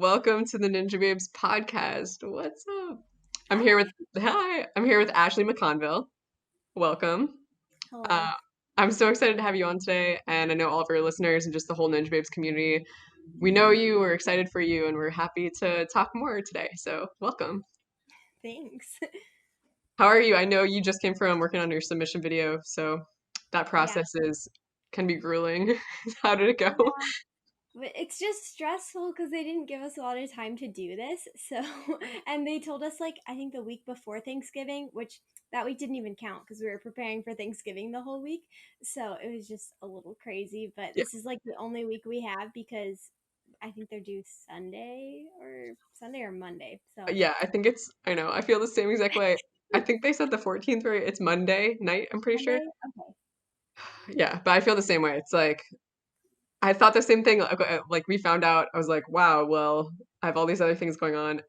welcome to the Ninjababes Podcast. What's up? I'm here with Ashley McConville. Welcome. Hello. Uh, I'm so excited to have you on today, and I know all of our listeners and just the whole Ninjababes community. We know you, we're excited for you, and we're happy to talk more today. So, welcome. Thanks. How are you? I know you just came from working on your submission video, so that Yeah. process can be grueling. How did it go? Yeah. But it's just stressful because they didn't give us a lot of time to do this. So, and they told us like I think the week before Thanksgiving, which that week didn't even count because we were preparing for Thanksgiving the whole week. So it was just a little crazy. But Yeah, this is like the only week we have because I think they're due Sunday or Monday. So yeah. I know. I feel the same exact way. I think they said the 14th, right? It's Monday night, I'm pretty sure. Monday. Okay. Yeah, but I feel the same way. It's like I thought the same thing. Like we found out, I was like, wow, well, I have all these other things going on,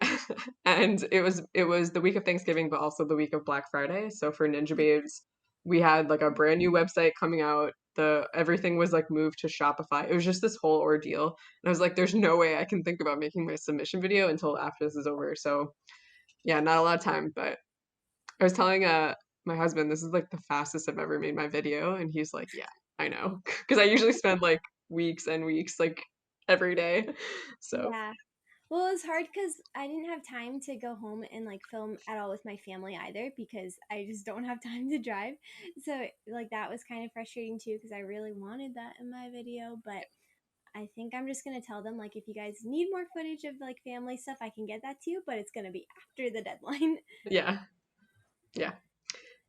and it was the week of Thanksgiving, but also the week of Black Friday. So for Ninja Babes, we had like a brand new website coming out. The everything was like moved to Shopify. It was just this whole ordeal, and I was like, there's no way I can think about making my submission video until after this is over. So yeah, not a lot of time, but I was telling my husband this is like the fastest I've ever made my video, and he's like, "Yeah, I know," because I usually spend like weeks and weeks like every day. So Yeah. Well, it was hard because I didn't have time to go home and like film at all with my family either because I just don't have time to drive. So like that was kind of frustrating too because I really wanted that in my video, but I think I'm just gonna tell them like if you guys need more footage of like family stuff, I can get that to you, but it's gonna be after the deadline. yeah, yeah.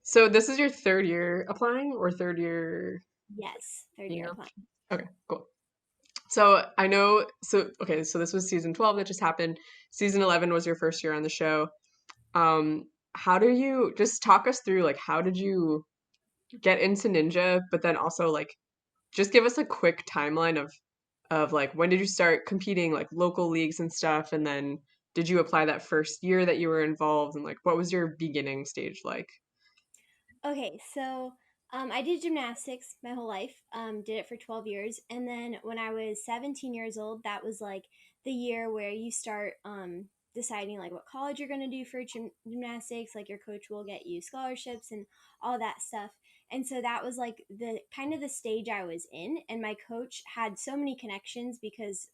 So this is your third year applying or third year, Yes, third you year know? applying. Okay, cool. So I know. So okay, so this was season 12 that just happened. Season 11 was your first year on the show. Um, how do you just talk us through like how did you get into Ninja, but then also like just give us a quick timeline of like when did you start competing like local leagues and stuff, and then did you apply that first year that you were involved, and like what was your beginning stage like? Okay, so I did gymnastics my whole life. Did it for 12 years, and then when I was 17 years old, that was like the year where you start deciding like what college you're gonna do for gymnastics. Like your coach will get you scholarships and all that stuff. And so that was like the kind of the stage I was in, and my coach had so many connections because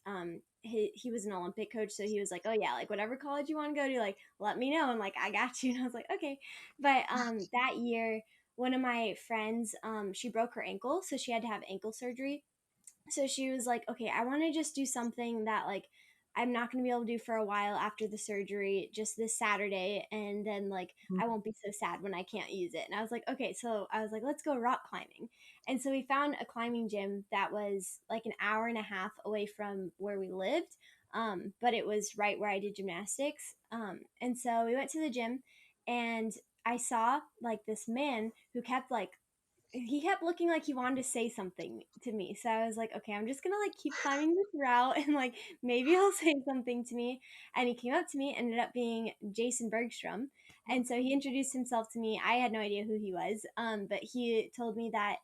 he was an Olympic coach, so he was like, oh yeah, like whatever college you want to go to, like let me know, and like I got you. And I was like, okay. But that year, one of my friends, she broke her ankle, so she had to have ankle surgery. So she was like, okay, I want to just do something that like I'm not going to be able to do for a while after the surgery, just this Saturday, and then like I won't be so sad when I can't use it. And I was like, okay, so I was like, let's go rock climbing. And so we found a climbing gym that was like an hour and a half away from where we lived. But it was right where I did gymnastics. And so we went to the gym, and I saw like this man who kept like he kept looking like he wanted to say something to me. So I was like, okay, I'm just gonna like keep climbing this route and like maybe he'll say something to me. And he came up to me, ended up being Jason Bergstrom. And so he introduced himself to me. I had no idea who he was. But he told me that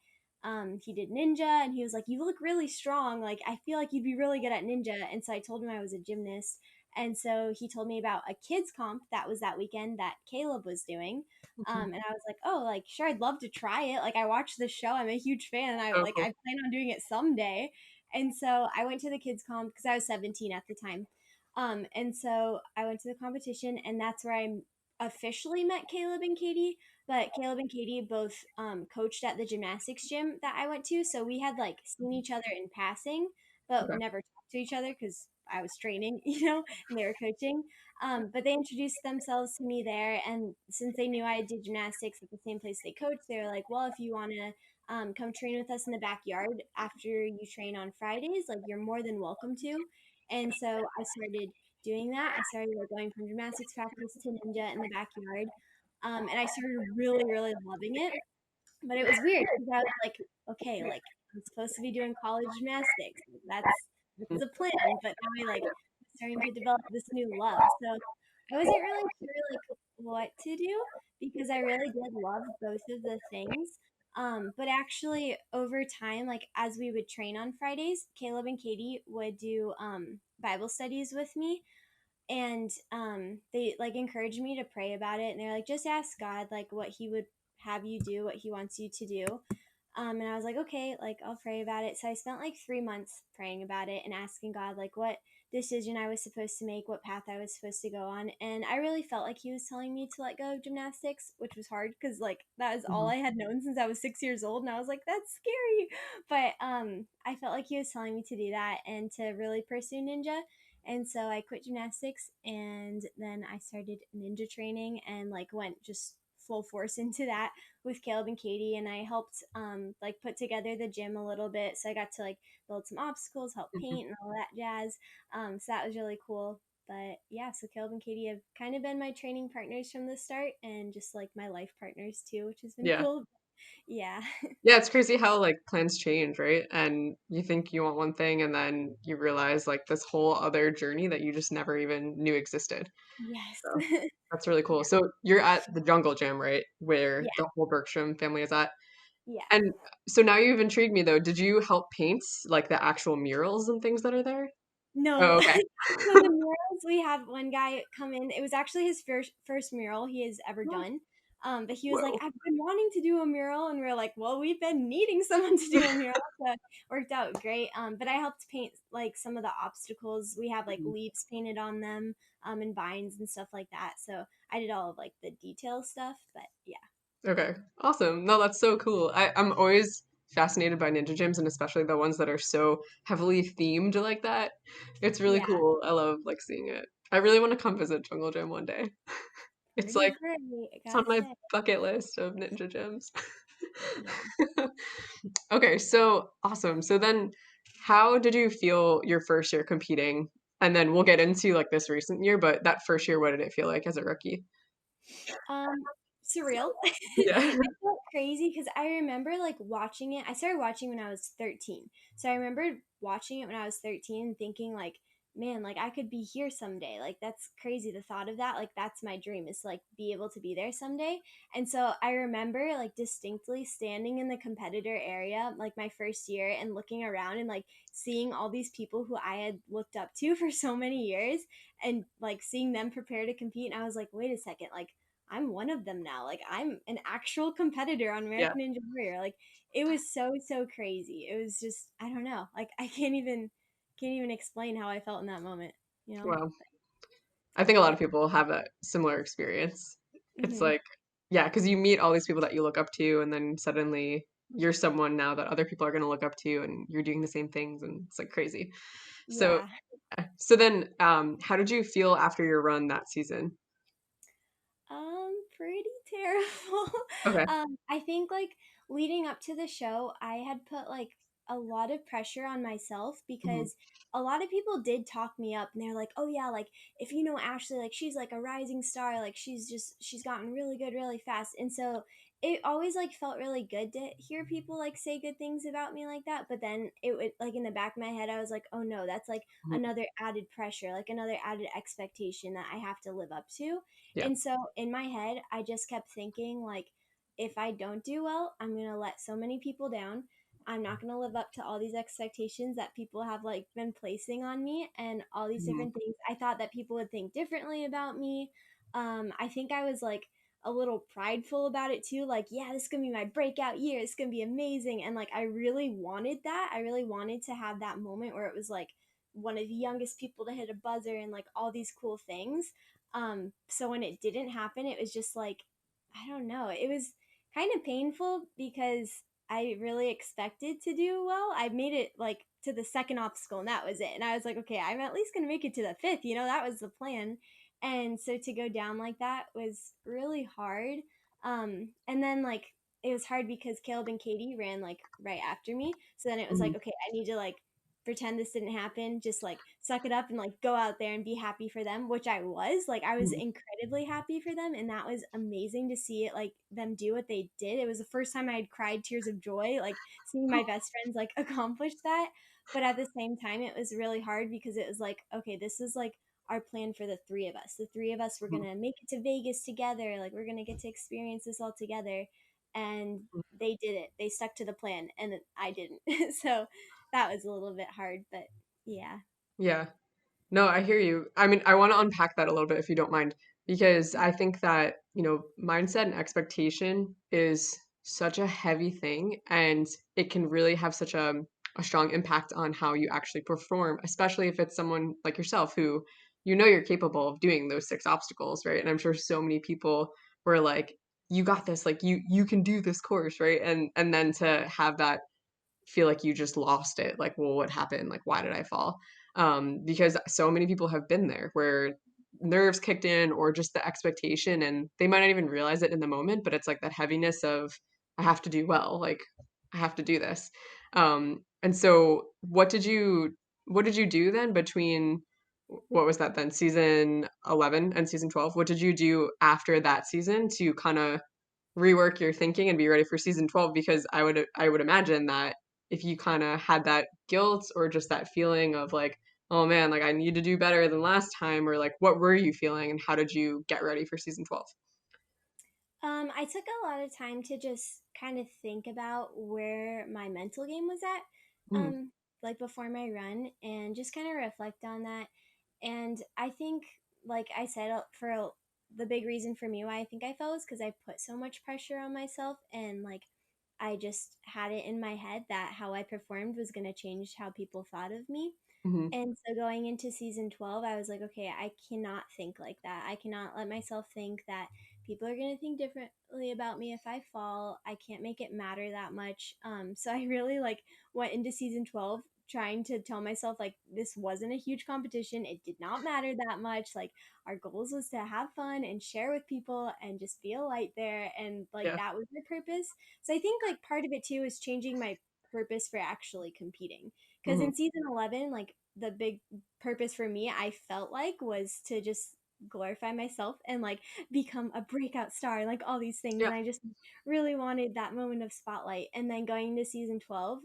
he did ninja, and he was like, you look really strong. Like I feel like you'd be really good at ninja. And so I told him I was a gymnast. And so he told me about a kids comp that was that weekend that Caleb was doing. And I was like, oh, like sure, I'd love to try it. Like I watched the show, I'm a huge fan, and I Oh, plan on doing it someday. And so I went to the kids comp because I was 17 at the time. And so I went to the competition, and that's where I officially met Caleb and Katie. But Caleb and Katie both coached at the gymnastics gym that I went to, so we had like seen each other in passing, but okay. never talked to each other because I was training, and they were coaching. But they introduced themselves to me there, and since they knew I did gymnastics at the same place they coached, they were like, "Well, if you want to come train with us in the backyard after you train on Fridays, like you're more than welcome to." And so I started doing that. I started like going from gymnastics practice to ninja in the backyard, and I started really, really loving it. But it was weird because I was like, okay, like I'm supposed to be doing college gymnastics. That's the plan. But now I like starting to develop this new love. So I wasn't really sure like what to do because I really did love both of the things. But actually, over time, like as we would train on Fridays, Caleb and Katie would do Bible studies with me, and they like encouraged me to pray about it, and they're like, just ask God like what He would have you do, what He wants you to do. And I was like, okay, like I'll pray about it. So I spent like 3 months praying about it and asking God like what decision I was supposed to make, what path I was supposed to go on. And I really felt like He was telling me to let go of gymnastics, which was hard because like that is all Mhm. I had known since I was 6 years old. And I was like, that's scary. But I felt like He was telling me to do that and to really pursue ninja. And so I quit gymnastics and then I started ninja training and like went just full force into that with Caleb and Katie, and I helped like put together the gym a little bit. So I got to like build some obstacles, help Mhm. paint and all that jazz. So that was really cool. But yeah, so Caleb and Katie have kind of been my training partners from the start and just like my life partners too, which has been Yeah. cool. Yeah. Yeah, it's crazy how like plans change, right? And you think you want one thing and then you realize like this whole other journey that you just never even knew existed. Yes. So that's really cool. So you're at the Jungle Gym, right? Where Yeah. the whole Bergstrom family is at. Yeah. And so now you've intrigued me though. Did you help paint like the actual murals and things that are there? No. Oh, okay. So the murals, we had one guy come in. It was actually his first mural he has ever done. But he was like, Whoa. I've been wanting to do a mural, and we are like, well, we've been needing someone to do a mural, so it worked out great. But I helped paint like some of the obstacles. We have like leaves painted on them, and vines and stuff like that. So I did all of like the detail stuff. But yeah, Okay, awesome. No, that's so cool. I'm always fascinated by ninja gyms and especially the ones that are so heavily themed like that. It's really yeah, cool. I love like seeing it. I really want to come visit Jungle Gym one day. It's pretty like great. I it's on gotta my say, bucket list of ninja gyms. yeah. Okay, so awesome. So then how did you feel your first year competing? And then we'll get into like this recent year, but that first year, what did it feel like as a rookie? Um, Surreal. Yeah. It felt crazy because I remember like watching it. I started watching when I was 13. So I remember watching it when I was 13 and thinking like, man, like I could be here someday. Like that's crazy. The thought of that, like that's my dream is to like be able to be there someday. And so I remember like distinctly standing in the competitor area like my first year and looking around and like seeing all these people who I had looked up to for so many years and like seeing them prepare to compete. And I was like, wait a second, like I'm one of them now. Like I'm an actual competitor on Yeah. American Ninja Warrior. Like it was so crazy. It was just I don't know. Like I can't even explain how I felt in that moment. You know? Wow. I think a lot Yeah. of people have that similar experience. It's Hmm. like, yeah, because you meet all these people that you look up to, and then suddenly you're someone now that other people are going to look up to, and you're doing the same things, and it's like crazy. So, Yeah. so then, how did you feel after your run that season? Pretty terrible. Okay. I think like leading up to the show, I had put like a lot of pressure on myself Hmm. because a lot of people did talk me up and they're like, "Oh yeah, like if you know Ashley, like she's like a rising star, like she's gotten really good really fast." And so it always like felt really good to hear people like say good things about me like that, but then it would like in the back of my head I was like, "Oh no, that's like another added pressure, like another added expectation that I have to live up to." Yeah. And so in my head, I just kept thinking, like, if I don't do well, I'm going to let so many people down. I'm not going to live up to all these expectations that people have like been placing on me and all these Mhm. different things. I thought that people would think differently about me. I think I was like a little prideful about it too. Like, yeah, this is going to be my breakout year. It's going to be amazing. And like, I really wanted that. I really wanted to have that moment where it was like one of the youngest people to hit a buzzer and like all these cool things. So when it didn't happen, it was just like, I don't know. It was kind of painful because I really expected to do well. I made it like to the second obstacle and that was it. And I was like, okay, I'm at least going to make it to the fifth. You know, that was the plan. And so to go down like that was really hard. And then like it was hard because Caleb and Katie ran like right after me. So then it was Mhm. like, okay, I need to like pretend this didn't happen, just like suck it up and like go out there and be happy for them, which I was. Like I was Mhm. incredibly happy for them and that was amazing to see it like them do what they did. It was the first time I had cried tears of joy, like seeing my best friends like accomplish that. But at the same time it was really hard because it was like, okay, this is like our plan for the three of us. The three of us were Mhm. gonna make it to Vegas together. Like we're gonna get to experience this all together. and they did it. They stuck to the plan, and I didn't. So that was a little bit hard, but yeah. Yeah. No, I hear you. I mean, I want to unpack that a little bit if you don't mind, because I think that, mindset and expectation is such a heavy thing, and it can really have such a strong impact on how you actually perform, especially if it's someone like yourself who you're capable of doing those six obstacles, right? And I'm sure so many people were like, you got this, like you can do this course, right? And then to have that feel like you just lost it. Like, well, what happened? Like, why did I fall? Because so many people have been there where nerves kicked in or just the expectation, and they might not even realize it in the moment, but it's like that heaviness of, I have to do well, like, I have to do this. And so what did you do then between, what was that then, season 11 and season 12? What did you do after that season to kind of rework your thinking and be ready for season 12? Because I would imagine that if you kind of had that guilt or just that feeling of like, oh man, like I need to do better than last time, or like what were you feeling and how did you get ready for season 12? I took a lot of time to just kind of think about where my mental game was at, Mm, like before my run, and just kind of reflect on that. And I think, like I said, the big reason for me why I think I fell was because I put so much pressure on myself, and like I just had it in my head that how I performed was going to change how people thought of me. hmm And so going into season 12, I was like, okay, I cannot think like that. I cannot let myself think that people are going to think differently about me if I fall. I can't make it matter that much. So I really like went into season 12 trying to tell myself like this wasn't a huge competition. It did not matter that much. Like our goals was to have fun and share with people and just be a light there. And like yeah. that was my purpose. So I think like part of it too is changing my purpose for actually competing. Because hmm in season 11, like the big purpose for me, I felt like was to just glorify myself and like become a breakout star, like all these things. yeah And I just really wanted that moment of spotlight. And then going into season 12,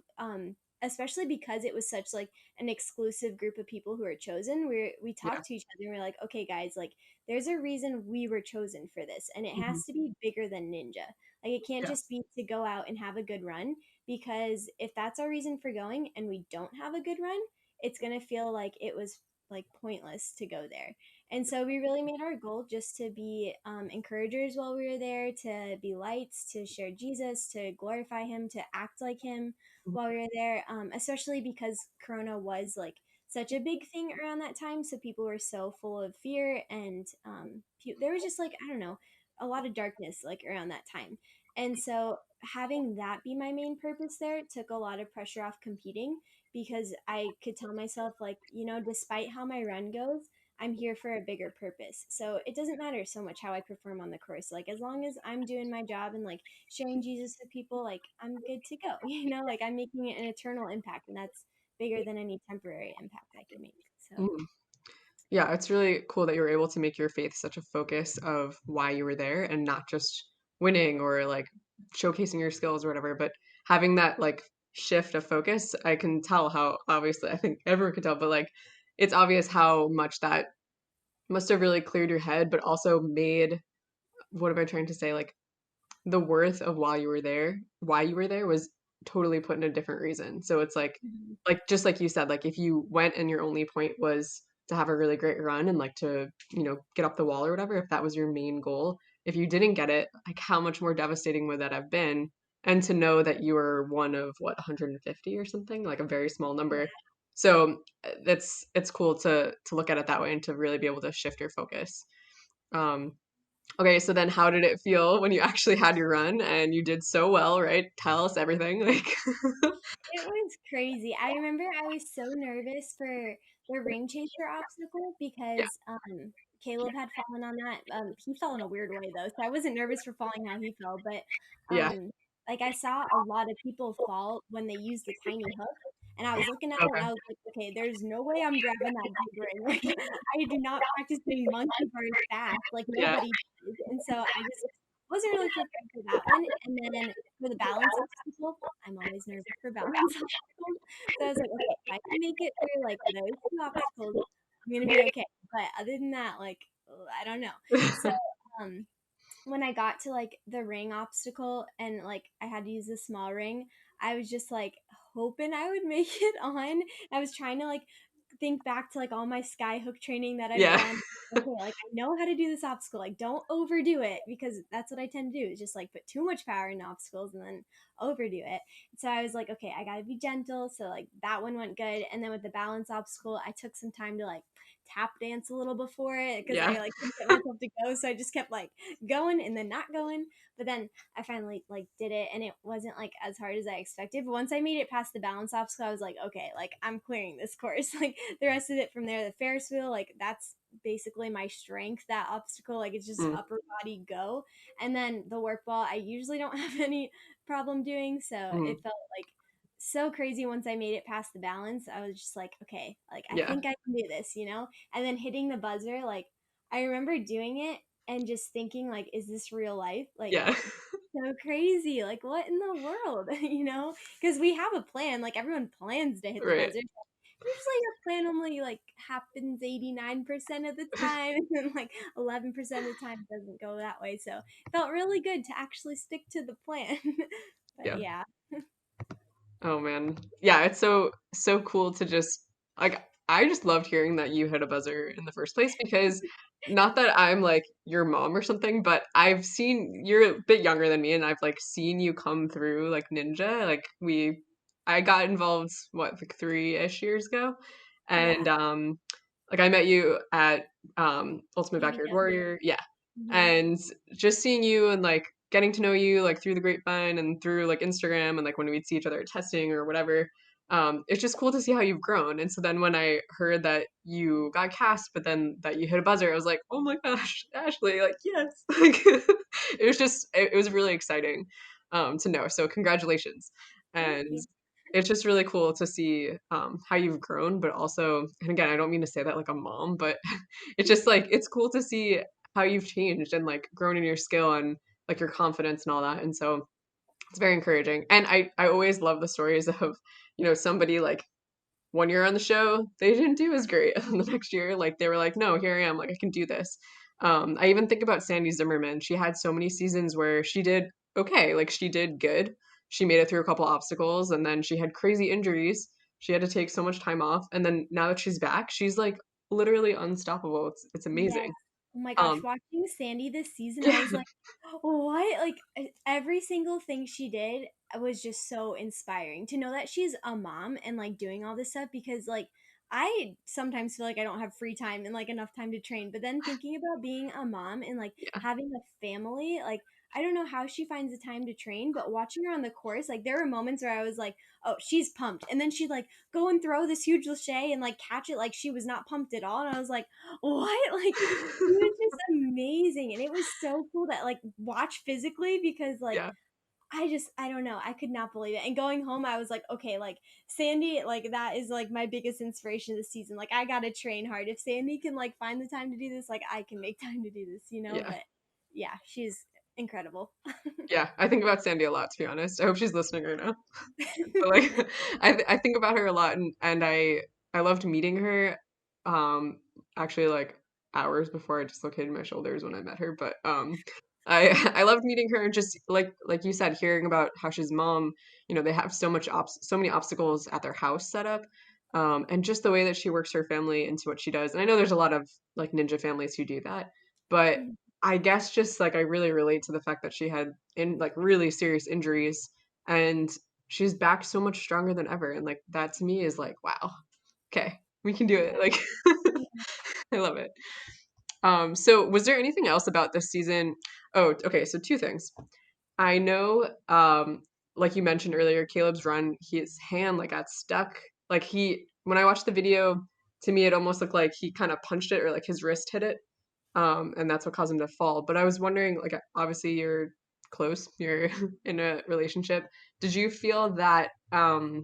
especially because it was such like an exclusive group of people who were chosen, we yeah talked to each other and we're like, okay, guys, like there's a reason we were chosen for this, and it hmm has to be bigger than Ninja. Like it can't yeah just be to go out and have a good run, because if that's our reason for going and we don't have a good run, it's going to feel like it was like pointless to go there. And so we really made our goal just to be encouragers while we were there, to be lights, to share Jesus, to glorify him, to act like him mhm, while we were there, especially because Corona was like such a big thing around that time. So people were so full of fear, and there was just like, I don't know, a lot of darkness like around that time. And so having that be my main purpose there took a lot of pressure off competing, because I could tell myself, like, despite how my run goes, I'm here for a bigger purpose. So it doesn't matter so much how I perform on the course. Like, as long as I'm doing my job and like sharing Jesus with people, like, I'm good to go. Like I'm making an eternal impact, and that's bigger than any temporary impact I can make. So, mhm. Yeah, it's really cool that you were able to make your faith such a focus of why you were there and not just winning or like showcasing your skills or whatever, but having that like shift of focus. I can tell how, obviously, I think everyone can tell, but like it's obvious how much that must have really cleared your head, but also made, what am I trying to say? Like the worth of why you were there was totally put in a different reason. So it's mhm. like just like you said, like if you went and your only point was to have a really great run and like to, get up the wall or whatever, if that was your main goal, if you didn't get it, like how much more devastating would that have been? And to know that you were one of what, 150 or something, like a very small number. So it's cool to look at it that way and to really be able to shift your focus. Um, Okay, so then how did it feel when you actually had your run and you did so well, right? Tell us everything. Like, It was crazy. I remember I was so nervous for the ring chaser obstacle yeah, because Caleb had fallen on that. He fell in a weird way though, so I wasn't nervous for falling how he fell, but yeah. like I saw a lot of people fall when they used the tiny hook. And I was looking at it and Okay. I was like, okay, there's no way I'm grabbing that big ring. Like I do not practice doing monkey bars fast like Yeah. nobody does. And so I just wasn't really prepared for that one. And then for the balance obstacle, I'm always nervous for balance obstacles. So I was like, okay, if I can make it through like those two obstacles, I'm gonna be okay. But other than that, like I don't know. So um when I got to like the ring obstacle and like I had to use the small ring, I was just like hoping I would make it on. I was trying to like think back to like all my sky hook training that I've Yeah. done. Okay, like I know how to do this obstacle. Like don't overdo it because that's what I tend to do is just like put too much power into obstacles and then overdo it. So I was like, okay, I gotta be gentle. So like that one went good. And then with the balance obstacle, I took some time to like tap dance a little before it because Yeah. I like couldn't get myself to go. So I just kept like going and then not going. But then I finally like did it and it wasn't like as hard as I expected. But once I made it past the balance obstacle, I was like, okay, like I'm clearing this course. Like the rest of it from there, the Ferris wheel, like that's basically my strength, that obstacle. Like it's just Mm, upper body go. And then the work ball, I usually don't have any problem doing. So mm, it felt like so crazy once I made it past the balance. I was just like, okay, like I yeah. think I can do this, you know? And then hitting the buzzer, like I remember doing it and just thinking like, is this real life? Like Yeah. so crazy. Like what in the world, you know? Because we have a plan. Like everyone plans to hit the Right. buzzer. Usually your plan only like happens 89% of the time, and then like 11% of the time it doesn't go that way. So it felt really good to actually stick to the plan. But Yeah. yeah. Oh man. Yeah, it's so cool to just like I just loved hearing that you hit a buzzer in the first place because not that I'm like your mom or something, but I've seen you're a bit younger than me and I've like seen you come through like ninja. Like I got involved what like 3-ish years ago. And Yeah. like I met you at Ultimate Backyard BBW. Warrior. Yeah. Hmm. And just seeing you and like getting to know you like through the grapevine and through like Instagram and like when we'd see each other at testing or whatever, it's just cool to see how you've grown. And so then when I heard that you got cast, but then that you hit a buzzer, I was like, oh my gosh, Ashley, like yes, like it was really exciting to know. So congratulations, Thank and you. it's just really cool to see how you've grown, but also, and again, I don't mean to say that like a mom, but it's just like it's cool to see how you've changed and like grown in your skill and like your confidence and all that. And so it's very encouraging. And I always love the stories of, somebody like 1 year on the show, they didn't do as great. And the next year, like they were like, no, here I am, like I can do this. I even think about Sandy Zimmerman. She had so many seasons where she did okay, like she did good. She made it through a couple obstacles and then she had crazy injuries. She had to take so much time off. And then now that she's back, she's like literally unstoppable. It's Yes. amazing. Oh my gosh, Um, watching Sandy this season, I yeah, was like, what? Like every single thing she did was just so inspiring to know that she's a mom and like doing all this stuff because like I sometimes feel like I don't have free time and like enough time to train. But then thinking about being a mom and like yeah, having a family, like I don't know how she finds the time to train, but watching her on the course, like there were moments where I was like, oh, she's pumped. And then she'd like go and throw this huge lache and like catch it like she was not pumped at all. And I was like, what? Like he was just amazing. And it was so cool that like watch physically because like yeah, I don't know. I could not believe it. And going home, I was like, okay, like Sandy, like that is like my biggest inspiration this season. Like I gotta train hard. If Sandy can like find the time to do this, like I can make time to do this, you know? yeah. But yeah, she's incredible. Yeah, I think about Sandy a lot, to be honest. I hope she's listening right now. But like, I think about her a lot, and I loved meeting her. Actually, like hours before I dislocated my shoulders when I met her. But I I loved meeting her and just like you said, hearing about how she's mom. They have so many obstacles at their house set up. And just the way that she works her family into what she does. And I know there's a lot of like ninja families who do that, but I guess just like I really relate to the fact that she had in like really serious injuries and she's back so much stronger than ever. And like that to me is like, wow, okay, we can do it. Like Yeah. I love it. So was there anything else about this season? Oh, okay, so two things. I know, like you mentioned earlier, Caleb's run, his hand like got stuck. Like when I watched the video, to me it almost looked like he kind of punched it or like his wrist hit it. And that's what caused him to fall. But I was wondering, like, obviously you're close, you're in a relationship. Did you feel that, how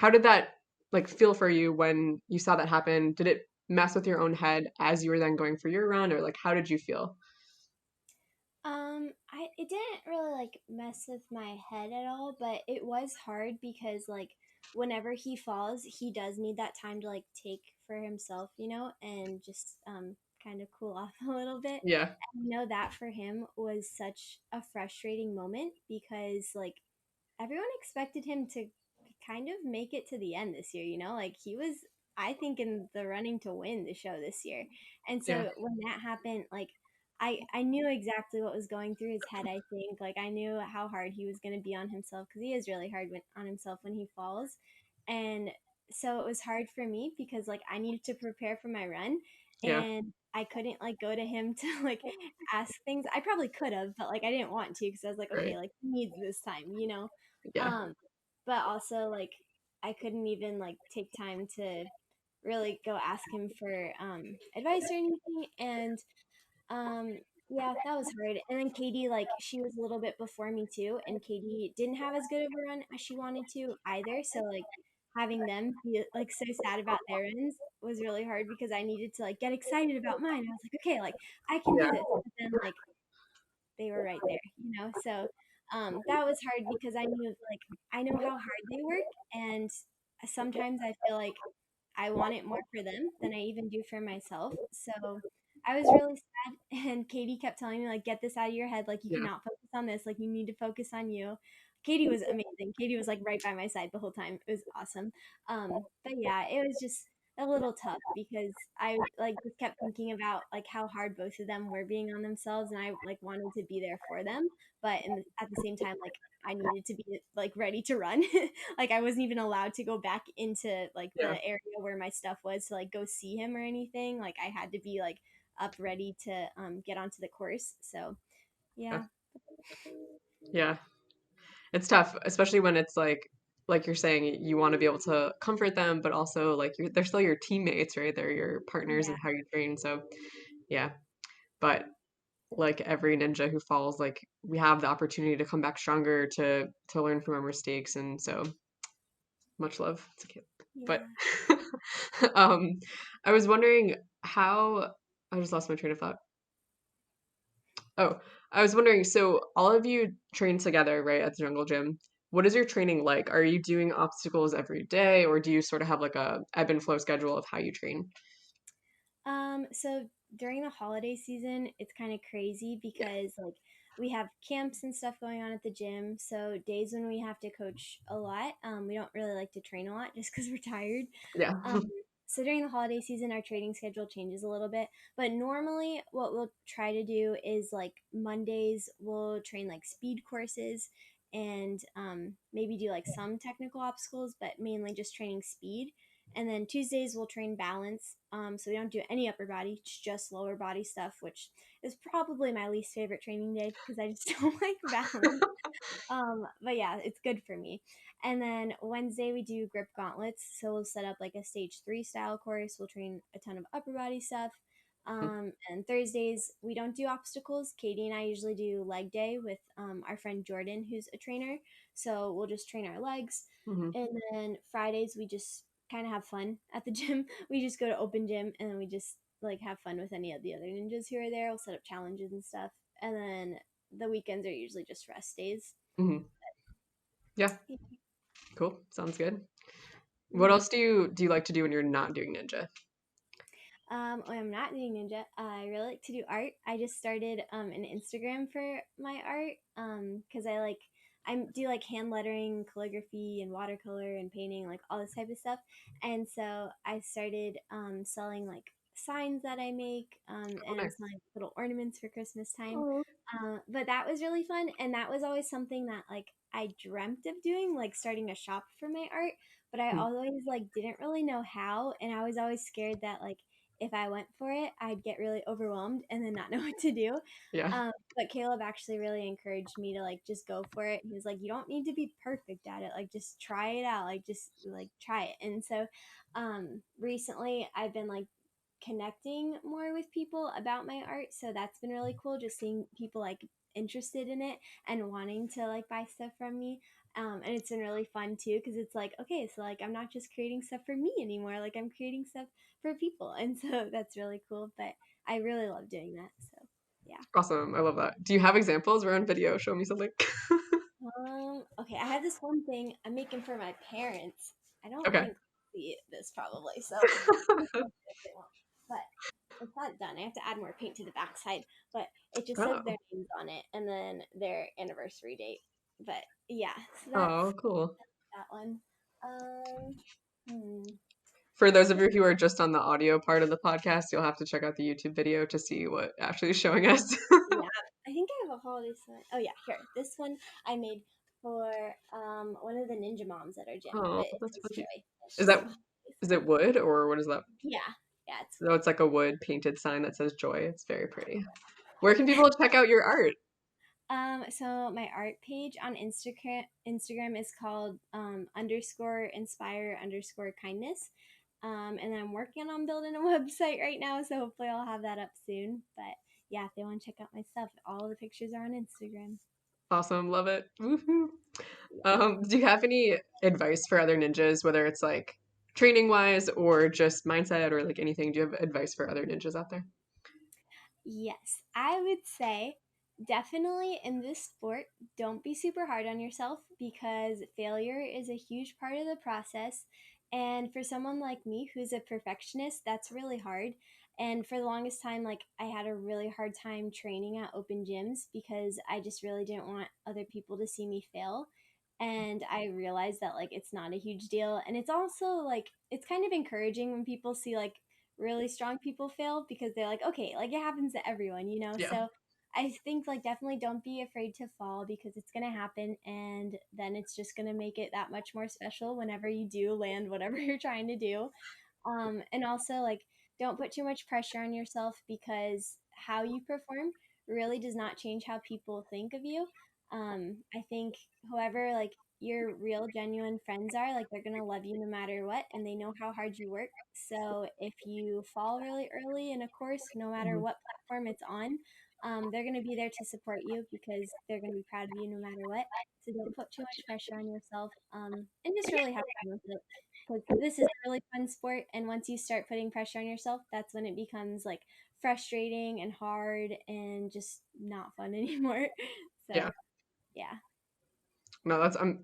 did that like feel for you when you saw that happen? Did it mess with your own head as you were then going for your run, or like how did you feel? I it didn't really like mess with my head at all, but it was hard because like whenever he falls, he does need that time to like take for himself, you know, and just kind of cool off a little bit. Yeah. And I know that for him was such a frustrating moment because like everyone expected him to kind of make it to the end this year, you know? Like he was I think in the running to win the show this year. And Yeah. so when that happened, like I knew exactly what was going through his head, I think. Like I knew how hard he was going to be on himself cuz he is really hard on himself when he falls. And so it was hard for me because like I needed to prepare for my run Yeah. and I couldn't like go to him to like ask things. I probably could have, but like I didn't want to because I was like, Right. okay, like he needs this time, you know? Yeah. Um, but also like I couldn't even like take time to really go ask him for advice or anything. And yeah, that was hard. And then Katie, like she was a little bit before me too, and Katie didn't have as good of a run as she wanted to either. So like having them be like so sad about their runs was really hard because I needed to like get excited about mine. I was like, okay, like I can Yeah. do this. But then like they were right there, you know? So that was hard because I knew like I know how hard they work and sometimes I feel like I want it more for them than I even do for myself. So I was really sad and Katie kept telling me like get this out of your head, like you Yeah. cannot focus on this, like you need to focus on you. Katie was amazing. Katie was like right by my side the whole time. It was awesome. But yeah, it was just a little tough because I like just kept thinking about like how hard both of them were being on themselves and I like wanted to be there for them, but at the same time like I needed to be like ready to run. Like I wasn't even allowed to go back into like the Yeah. area where my stuff was to like go see him or anything. Like I had to be like up ready to get onto the course. So Yeah. yeah. Yeah. It's tough, especially when it's like you're saying, you want to be able to comfort them, but also like they're still your teammates, right? They're your partners Yeah. in how you train. So yeah. But like every ninja who falls, like we have the opportunity to come back stronger to learn from our mistakes. And so much love to Caleb. But Yeah. um I was wondering how I just lost my train of thought. Oh, I was wondering, so all of you train together, right, at the jungle gym. What is your training like? Are you doing obstacles every day, or do you sort of have like a ebb and flow schedule of how you train? So during the holiday season, it's kind of crazy Yeah. because like we have camps and stuff going on at the gym. So days when we have to coach a lot, we don't really like to train a lot just because we're tired. Yeah. Um, so during the holiday season, our training schedule changes a little bit. But normally, what we'll try to do is like Mondays, we'll train like speed courses and maybe do like some technical obstacles, but mainly just training speed. And then Tuesdays we'll train balance. So we don't do any upper body, it's just lower body stuff, which is probably my least favorite training day because I just don't like balance. But yeah, it's good for me. And then Wednesday we do grip gauntlets. So we'll set up like a stage 3 style course. We'll train a ton of upper body stuff. And Thursdays we don't do obstacles. Katie and I usually do leg day with our friend Jordan, who's a trainer. So we'll just train our legs. Hmm. And then Fridays we just kind of have fun at the gym. We just go to open gym and then we just like have fun with any of the other ninjas who are there. We'll set up challenges and stuff. And then the weekends are usually just rest days. Hmm. Yeah, cool. Sounds good. What Yeah. else do you like to do when you're not doing ninja? When I'm not doing ninja, I really like to do art. I just started an Instagram for my art because I do like hand lettering, calligraphy, and watercolor and painting, like all this type of stuff. And so I started selling like signs that I make, Oh, and I'm nice. selling little ornaments for Christmas time. Oh. But that was really fun, and that was always something that like I dreamt of doing, like starting a shop for my art. But I Hmm. always like didn't really know how, and I was always scared that like if I went for it, I'd get really overwhelmed and then not know what to do. Yeah. But Caleb actually really encouraged me to like just go for it. He was like, "You don't need to be perfect at it. Like just try it out. Like just like try it." And so, recently I've been like connecting more with people about my art. So that's been really cool. Just seeing people like interested in it and wanting to like buy stuff from me. And it's been really fun too because it's like, okay, so like I'm not just creating stuff for me anymore. Like I'm creating stuff for people. And so that's really cool. But I really love doing that. So yeah. Awesome. I love that. Do you have examples? We're on video. Show me something. Okay, I have this one thing I'm making for my parents. I don't Okay. think they'll see this probably. So It's not done. I have to add more paint to the backside, but it just says their Oh, names on it and then their anniversary date. But yeah, so that's oh, cool. that one. Um, hmm. For those of you who are just on the audio part of the podcast, you'll have to check out the YouTube video to see what Ashley is showing us. Yeah, I think I have a holiday sign. Oh yeah, here. This one I made for one of the ninja moms at our gym, Oh, but it that's says really cute. joy. It's Is just that a holiday is sign. it wood or what is that? Yeah, yeah, it's No, wood. it's like a wood painted sign that says joy. It's very pretty. Where can people check out your art? So my art page on Instagram is called underscore inspire underscore kindness. And I'm working on building a website right now, so hopefully I'll have that up soon. But yeah, if they want to check out my stuff, all the pictures are on Instagram. Awesome, love it. Woohoo. Yeah. Do you have any advice for other ninjas, whether it's like training wise or just mindset or like anything? Do you have advice for other ninjas out there? Yes, I would say definitely in this sport, don't be super hard on yourself because failure is a huge part of the process. And for someone like me who's a perfectionist, that's really hard. And for the longest time, like I had a really hard time training at open gyms because I just really didn't want other people to see me fail. And I realized that like it's not a huge deal. And it's also like it's kind of encouraging when people see like really strong people fail because they're like, okay, like it happens to everyone, you know? Yeah. So I think like definitely don't be afraid to fall because it's going to happen and then it's just going to make it that much more special whenever you do land whatever you're trying to do. And also like don't put too much pressure on yourself because how you perform really does not change how people think of you. I think whoever like your real genuine friends are like they're gonna love you no matter what and they know how hard you work. So if you fall really early in a course, no matter Mhm. what platform it's on, they're gonna be there to support you because they're gonna be proud of you no matter what. So don't put too much pressure on yourself, and just really have fun with it because this is a really fun sport. And once you start putting pressure on yourself, that's when it becomes like frustrating and hard and just not fun anymore. Yeah. So yeah. No,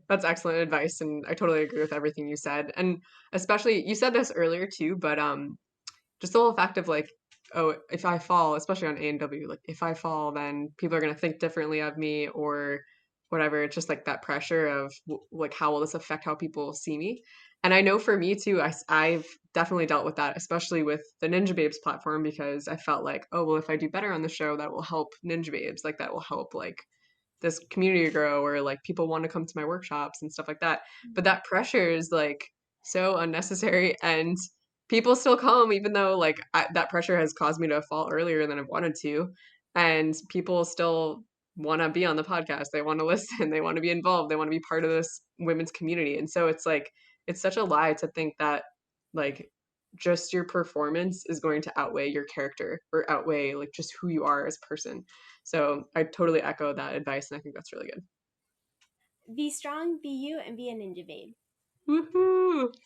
that's excellent advice, and I totally agree with everything you said. And especially you said this earlier too, but just the whole fact of like, oh, if I fall, especially on A&W, like if I fall, then people are gonna think differently of me or whatever. It's just like that pressure of like how will this affect how people see me? And I know for me too, I've definitely dealt with that, especially with the Ninjababes platform because I felt like, oh well, if I do better on the show, that will help Ninjababes, like that will help like this community grow or like people want to come to my workshops and stuff like that. But that pressure is like so unnecessary and people still come even though like that pressure has caused me to fall earlier than I've wanted to. And people still want to be on the podcast. They want to listen. They want to be involved. They want to be part of this women's community. And so it's like, it's such a lie to think that like just your performance is going to outweigh your character or outweigh like just who you are as a person. So I totally echo that advice, and I think that's really good. Be strong, be you, and be a ninja babe. Woohoo!